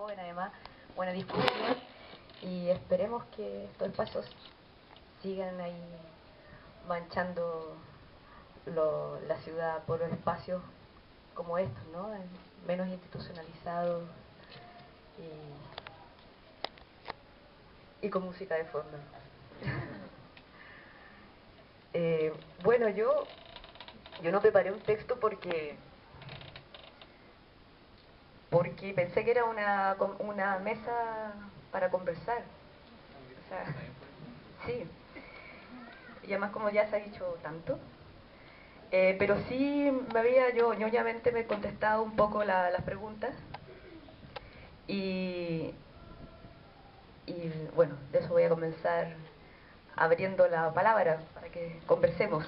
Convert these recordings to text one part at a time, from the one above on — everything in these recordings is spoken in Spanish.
joven además, buena discusión, y esperemos que estos espacios sigan ahí manchando la ciudad por espacios como estos, ¿no? Menos institucionalizados y con música de fondo. Bueno, yo no preparé un texto porque pensé que era una mesa para conversar. O sea, sí. Y además, como ya se ha dicho tanto. Pero sí yo ñoñamente me he contestado un poco las preguntas. Y bueno, de eso voy a comenzar abriendo la palabra para que conversemos.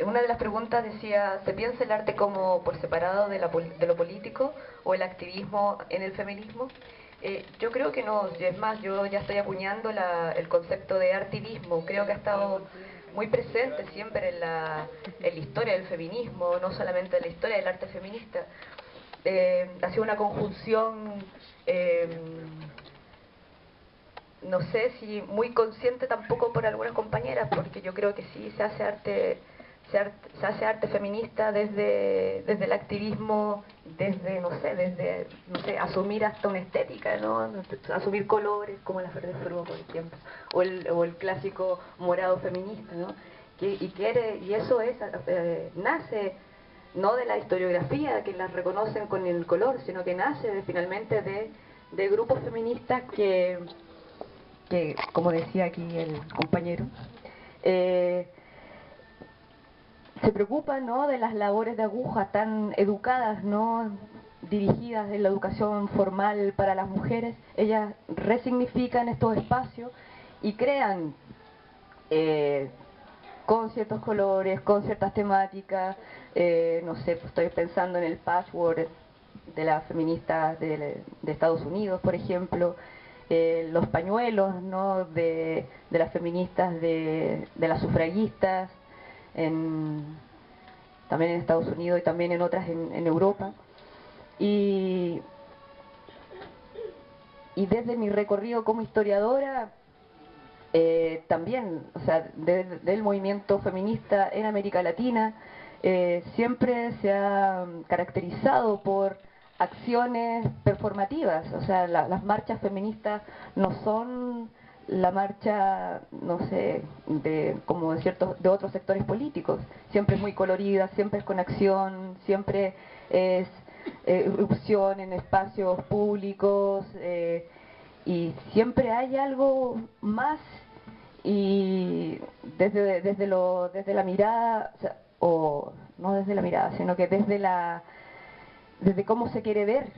Una de las preguntas decía, ¿se piensa el arte como por separado de lo político o el activismo en el feminismo? Yo creo que no, y es más, yo ya estoy acuñando el concepto de artivismo. Creo que ha estado muy presente siempre en la historia del feminismo, no solamente en la historia del arte feminista. Ha sido una conjunción, no sé si muy consciente tampoco por algunas compañeras, porque yo creo que sí se hace arte. Se hace arte feminista desde el activismo, desde, no sé, asumir hasta una estética, ¿no? Asumir colores como las verdes frutas, por ejemplo, o el clásico morado feminista, ¿no? Y eso nace no de la historiografía, que las reconocen con el color, sino que nace finalmente de grupos feministas que, como decía aquí el compañero, se preocupa, ¿no?, de las labores de aguja tan educadas, ¿no?, dirigidas en la educación formal para las mujeres. Ellas resignifican estos espacios y crean con ciertos colores, con ciertas temáticas. No sé, pues estoy pensando en el patchwork de las feministas de Estados Unidos, por ejemplo, los pañuelos, ¿no?, de las feministas de las sufragistas, también en Estados Unidos y también en otras en Europa. Y desde mi recorrido como historiadora, también, o sea, del movimiento feminista en América Latina, siempre se ha caracterizado por acciones performativas. O sea, las marchas feministas no son la marcha, no sé, como de otros sectores políticos. Siempre es muy colorida, siempre es con acción, siempre es irrupción en espacios públicos, y siempre hay algo más. Y desde la mirada, o no desde la mirada, sino que desde cómo se quiere ver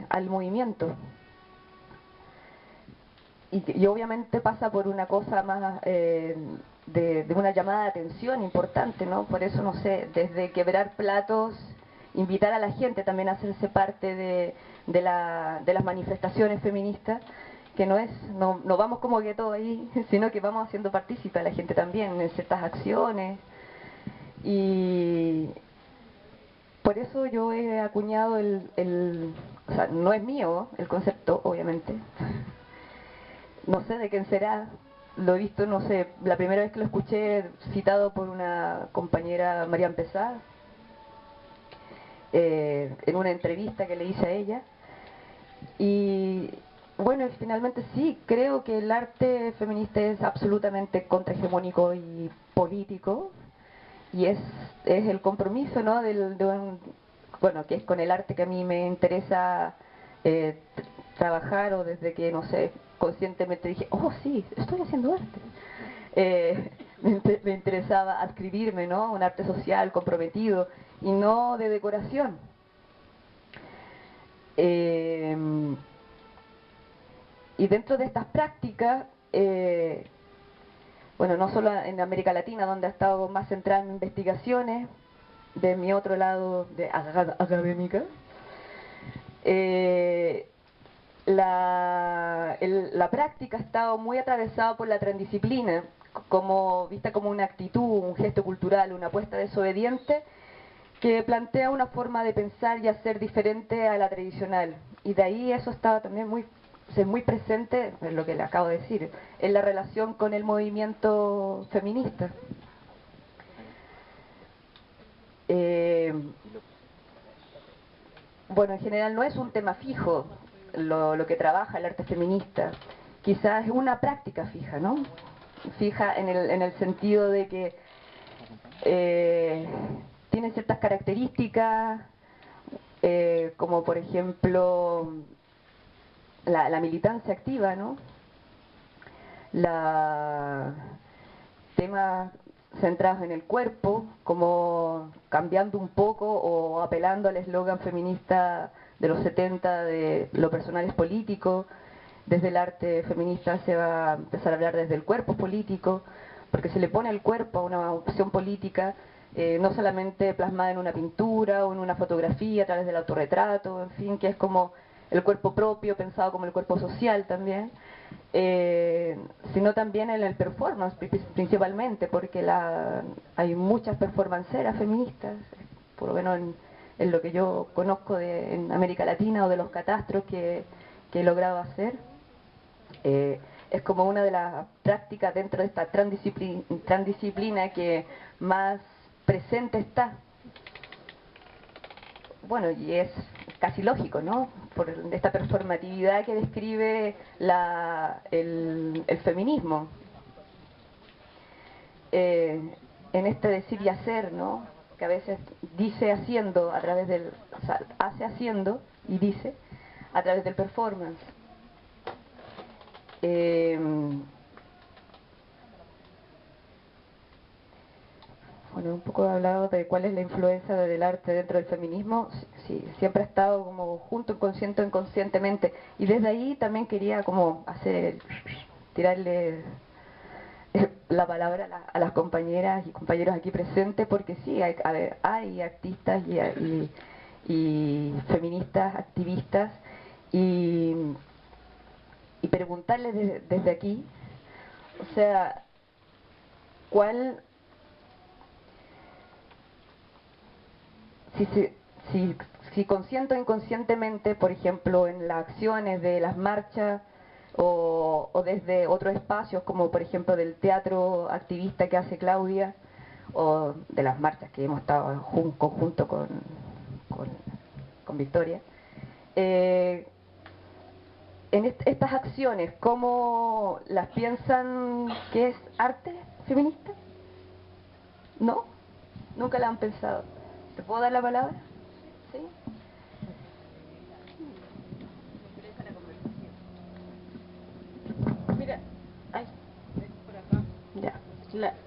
al movimiento. Y obviamente pasa por una cosa más de una llamada de atención importante, ¿no? Por eso, no sé, desde quebrar platos, invitar a la gente también a hacerse parte de las manifestaciones feministas, que no vamos como que todo ahí, sino que vamos haciendo partícipe a la gente también en ciertas acciones. Y por eso yo he acuñado o sea, no es mío el concepto, obviamente. No sé de quién será, lo he visto, no sé, la primera vez que lo escuché citado por una compañera, María Pesada, en una entrevista que le hice a ella. Y bueno, finalmente sí, creo que el arte feminista es absolutamente contrahegemónico y político, y es el compromiso, ¿no?, bueno, que es con el arte que a mí me interesa trabajar, o desde que, no sé, conscientemente dije, oh sí, estoy haciendo arte. Me interesaba adscribirme, ¿no?, un arte social comprometido y no de decoración. Y dentro de estas prácticas, bueno, no solo en América Latina, donde ha estado más centrada en investigaciones, de mi otro lado académica, la práctica ha estado muy atravesada por la transdisciplina, vista como una actitud, un gesto cultural, una apuesta desobediente que plantea una forma de pensar y hacer diferente a la tradicional. Y de ahí eso estaba también muy presente, en lo que le acabo de decir, en la relación con el movimiento feminista. Bueno, en general no es un tema fijo lo que trabaja el arte feminista. Quizás es una práctica fija, ¿no? Fija en el sentido de que tiene ciertas características, como por ejemplo la militancia activa, ¿no? Temas centrados en el cuerpo, como cambiando un poco o apelando al eslogan feminista de los 70 de lo personal es político. Desde el arte feminista se va a empezar a hablar desde el cuerpo político, porque se le pone el cuerpo a una opción política, no solamente plasmada en una pintura o en una fotografía a través del autorretrato, en fin, que es como el cuerpo propio, pensado como el cuerpo social también, sino también en el performance principalmente, porque hay muchas performanceras feministas, por lo menos en lo que yo conozco en América Latina o de los catastros que he logrado hacer. Es como una de las prácticas dentro de esta transdisciplina que más presente está. Bueno, y es casi lógico, ¿no? Por esta performatividad que describe el feminismo. En este decir y hacer, ¿no? Que a veces dice haciendo a través del, o sea, hace haciendo y dice a través del performance. Bueno, un poco he hablado de cuál es la influencia del arte dentro del feminismo. Sí, siempre ha estado como junto, consciente o inconscientemente. Y desde ahí también quería como tirarle la palabra a las compañeras y compañeros aquí presentes, porque sí, hay artistas y feministas, activistas, y preguntarles desde aquí, o sea, ¿cuál... si, si, si consciente o inconscientemente, por ejemplo, en las acciones de las marchas o desde otros espacios, como por ejemplo del teatro activista que hace Claudia, o de las marchas que hemos estado en conjunto con, con Victoria, en estas acciones, ¿cómo las piensan que es arte feminista? ¿No? ¿Nunca la han pensado? ¿Te puedo dar la palabra? ¿Sí? Mira, ay, Ya.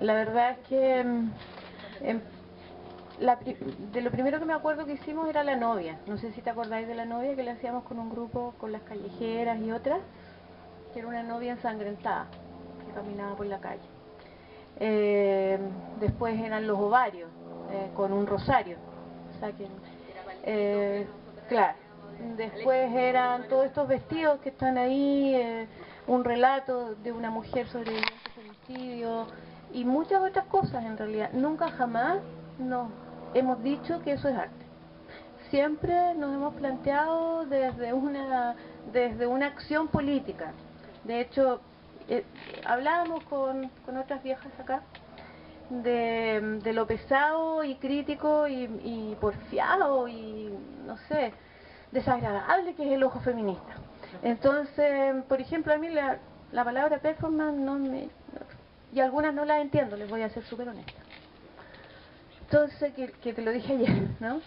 la verdad es que em, de lo primero que me acuerdo que hicimos era la novia. No sé si te acordáis de la novia que le hacíamos con un grupo con las callejeras y otras, que era una novia ensangrentada que caminaba por la calle. Después eran los ovarios con un rosario. O sea que, claro. Después eran todos estos vestidos que están ahí, un relato de una mujer sobreviviente a femicidio y muchas otras cosas en realidad. Nunca jamás nos hemos dicho que eso es arte. Siempre nos hemos planteado desde una acción política. De hecho, hablábamos con otras viejas acá de lo pesado y crítico y porfiado y no sé, desagradable que es el ojo feminista. Entonces, por ejemplo, a mí la palabra performance y algunas no las entiendo, les voy a ser súper honesta. Entonces, que te lo dije ayer, ¿no?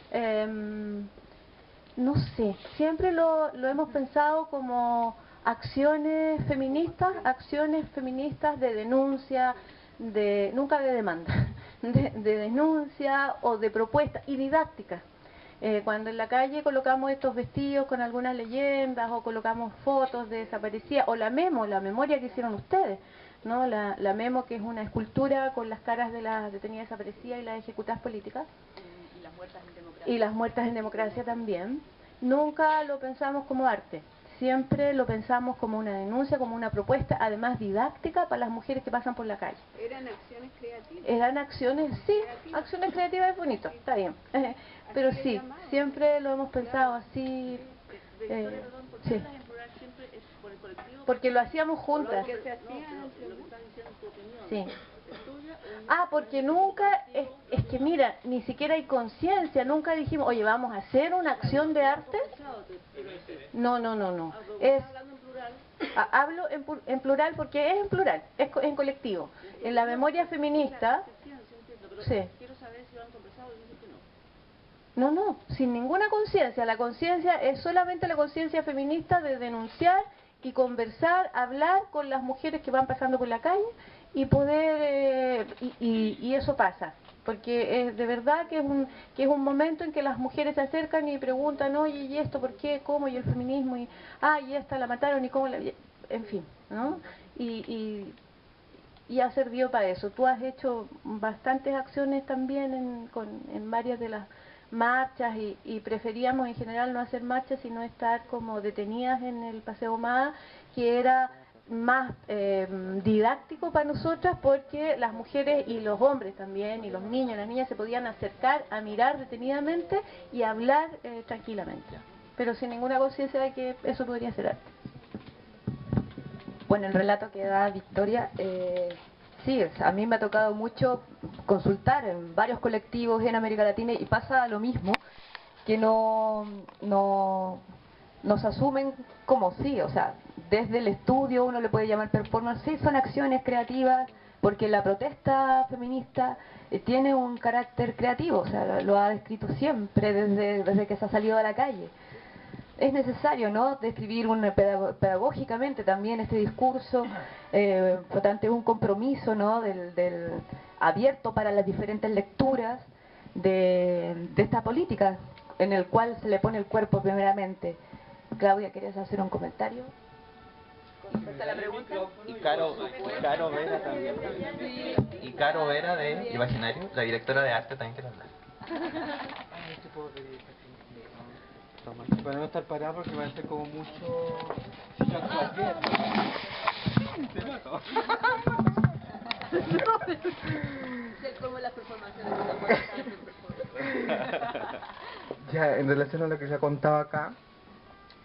No sé, siempre lo hemos pensado como acciones feministas de denuncia, nunca de demanda, de denuncia o de propuesta y didáctica. Cuando en la calle colocamos estos vestidos con algunas leyendas o colocamos fotos de desaparecidas o la memoria que hicieron ustedes, ¿no? La memo, que es una escultura con las caras de las detenidas desaparecidas y las ejecutadas políticas y las muertas en democracia también. Nunca lo pensamos como arte, siempre lo pensamos como una denuncia, como una propuesta, además didáctica para las mujeres que pasan por la calle. ¿Eran acciones creativas? Eran acciones, sí, acciones creativas es bonito, está bien. Pero sí, siempre lo hemos pensado así. Sí. Porque lo hacíamos juntas. Sí. Ah, porque nunca, es que mira, ni siquiera hay conciencia, nunca dijimos, oye, vamos a hacer una acción de arte. No, no, no, no. Hablo en plural porque es en plural, es en colectivo. En la memoria feminista, sí. No, no, sin ninguna conciencia. La conciencia es solamente la conciencia feminista de denunciar y conversar, hablar con las mujeres que van pasando por la calle y poder, y eso pasa. Porque es de verdad que es un momento en que las mujeres se acercan y preguntan, oye, ¿y esto por qué? ¿Cómo? ¿Y el feminismo? Y esta la mataron, ¿y cómo la...? En fin, ¿no? Y ha servido para eso. Tú has hecho bastantes acciones también en varias de las marchas y preferíamos en general no hacer marchas sino estar como detenidas en el Paseo Más, que era más didáctico para nosotras porque las mujeres y los hombres también y los niños, las niñas se podían acercar a mirar detenidamente y hablar tranquilamente, pero sin ninguna conciencia de que eso podría ser arte. Bueno, el relato que da Victoria, sí, a mí me ha tocado mucho consultar en varios colectivos en América Latina y pasa lo mismo, que no nos asumen como sí, o sea, desde el estudio uno le puede llamar performance, sí, son acciones creativas, porque la protesta feminista tiene un carácter creativo, o sea, lo ha descrito siempre desde que se ha salido a la calle. Es necesario, ¿no?, describir pedagógicamente también este discurso, por lo tanto es un compromiso, ¿no?, del abierto para las diferentes lecturas de esta política, en el cual se le pone el cuerpo primeramente. Claudia, ¿quieres hacer un comentario? ¿Contesta la pregunta? Y Caro Vera también. Y Caro Vera de Imaginario, la directora de arte, también quiere hablar. Para no estar parado porque va a ser como mucho... Si yo actúo bien. Como las performaciones Ya, en relación a lo que se ha contado acá,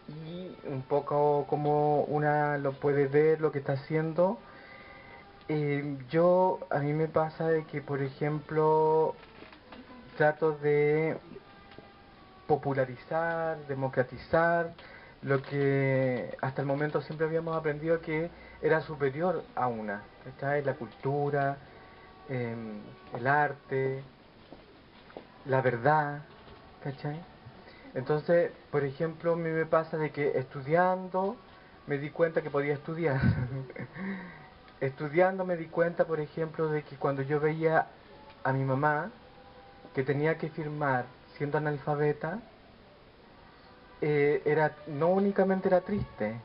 y un poco como una lo puede ver, lo que está haciendo, a mí me pasa de que, por ejemplo, trato de popularizar, democratizar lo que hasta el momento siempre habíamos aprendido que era superior a una, ¿cachai? La cultura, el arte, la verdad, ¿cachai? Entonces, por ejemplo, a mí me pasa de que estudiando me di cuenta que podía estudiar. Estudiando me di cuenta, por ejemplo, de que cuando yo veía a mi mamá que tenía que firmar siendo analfabeta, no únicamente era triste,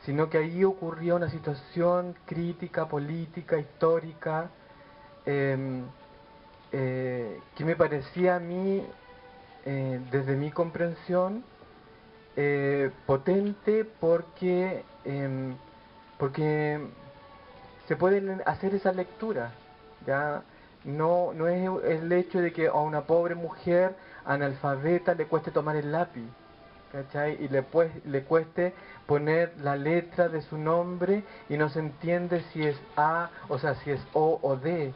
sino que ahí ocurría una situación crítica, política, histórica, que me parecía a mí, desde mi comprensión, potente porque se pueden hacer esa lectura, ¿ya? No es el hecho de que a una pobre mujer analfabeta le cueste tomar el lápiz, ¿cachai? Y le cueste poner la letra de su nombre y no se entiende si es A, o sea, si es O o D.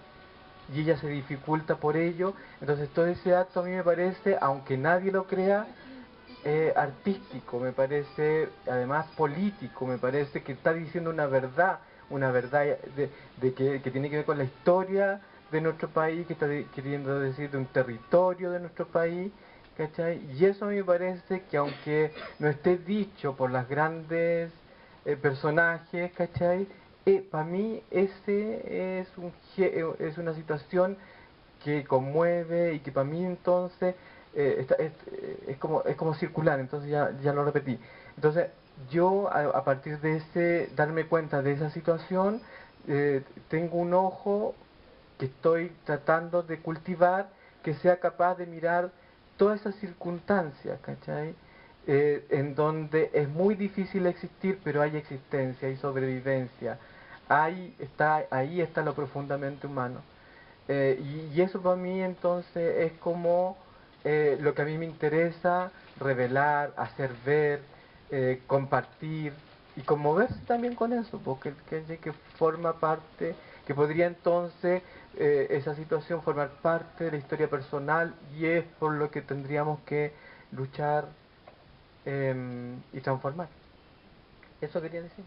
Y ella se dificulta por ello. Entonces todo ese acto a mí me parece, aunque nadie lo crea, artístico, me parece además político, me parece que está diciendo una verdad que tiene que ver con la historia de nuestro país, que está queriendo decir de un territorio de nuestro país, ¿cachai? Y eso a mí me parece que aunque no esté dicho por las grandes personajes, ¿cachai? Para mí ese es una situación que conmueve y que para mí entonces es como circular, entonces ya lo repetí. Entonces yo a partir de darme cuenta de esa situación, tengo un ojo que estoy tratando de cultivar, que sea capaz de mirar todas esas circunstancias, ¿cachai? en donde es muy difícil existir, pero hay existencia, hay sobrevivencia. Ahí está lo profundamente humano. Y eso para mí entonces es como lo que a mí me interesa revelar, hacer ver, compartir y conmoverse también con eso, porque que forma parte, que podría entonces esa situación formar parte de la historia personal, y es por lo que tendríamos que luchar y transformar. Eso quería decir.